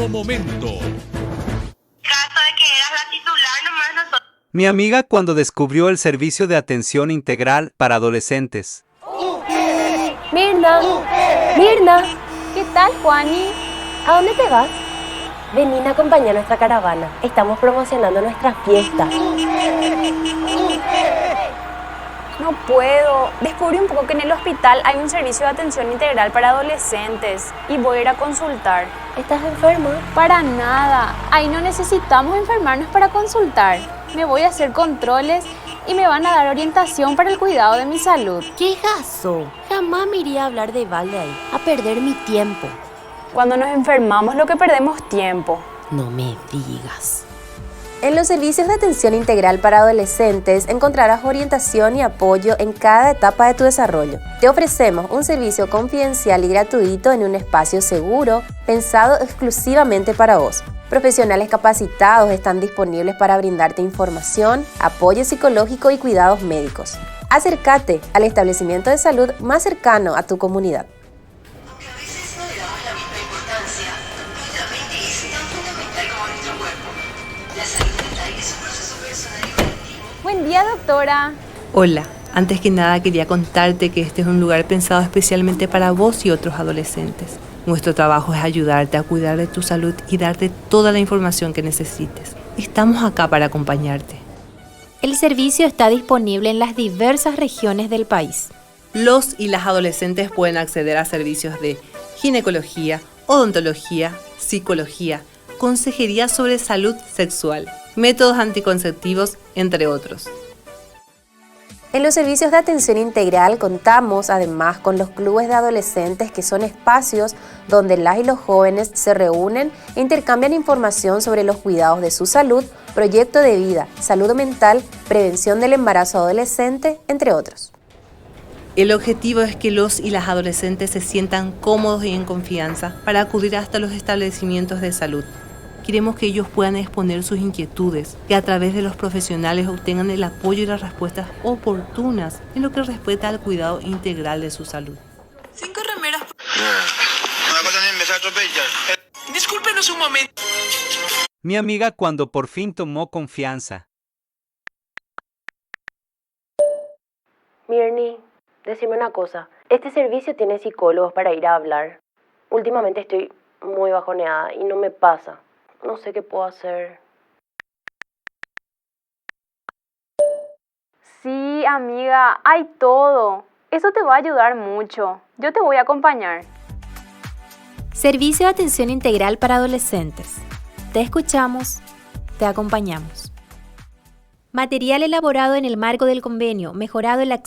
momento. Caso de que eras la titular, nomás nosotros. Mi amiga cuando descubrió el servicio de atención integral para adolescentes. Mirna, ¿qué tal, Juani? ¿A dónde te vas? Vení a acompañar nuestra caravana. Estamos promocionando nuestra fiesta. No puedo. Descubrí un poco que en el hospital hay un servicio de atención integral para adolescentes y voy a ir a consultar. ¿Estás enferma? Para nada. Ahí no necesitamos enfermarnos para consultar. Me voy a hacer controles y me van a dar orientación para el cuidado de mi salud. ¡Qué gaso! Jamás me iría a hablar de balde ahí, a perder mi tiempo. Cuando nos enfermamos, lo que perdemos tiempo. No me digas. En los servicios de atención integral para adolescentes encontrarás orientación y apoyo en cada etapa de tu desarrollo. Te ofrecemos un servicio confidencial y gratuito en un espacio seguro, pensado exclusivamente para vos. Profesionales capacitados están disponibles para brindarte información, apoyo psicológico y cuidados médicos. Acércate al establecimiento de salud más cercano a tu comunidad. Aunque a veces no le damos la misma importancia, nuestra mente es tan fundamental como nuestro cuerpo. La salud mental es un proceso personal y colectivo. Buen día, doctora. Hola, antes que nada quería contarte que este es un lugar pensado especialmente para vos y otros adolescentes. Nuestro trabajo es ayudarte a cuidar de tu salud y darte toda la información que necesites. Estamos acá para acompañarte. El servicio está disponible en las diversas regiones del país. Los y las adolescentes pueden acceder a servicios de ginecología, odontología, psicología, consejería sobre salud sexual, métodos anticonceptivos, entre otros. En los servicios de atención integral contamos además con los clubes de adolescentes, que son espacios donde las y los jóvenes se reúnen e intercambian información sobre los cuidados de su salud, proyecto de vida, salud mental, prevención del embarazo adolescente, entre otros. El objetivo es que los y las adolescentes se sientan cómodos y en confianza para acudir hasta los establecimientos de salud. Queremos que ellos puedan exponer sus inquietudes, que a través de los profesionales obtengan el apoyo y las respuestas oportunas en lo que respecta al cuidado integral de su salud. 5 remeras. Una cosa ni empezar a atropellar. Discúlpenos un momento. Mi amiga cuando por fin tomó confianza. Mirni, decime una cosa. Este servicio tiene psicólogos para ir a hablar. Últimamente estoy muy bajoneada y no me pasa. No sé qué puedo hacer. Sí, amiga, hay todo. Eso te va a ayudar mucho. Yo te voy a acompañar. Servicio de atención integral para adolescentes. Te escuchamos, te acompañamos. Material elaborado en el marco del convenio, mejorado el acceso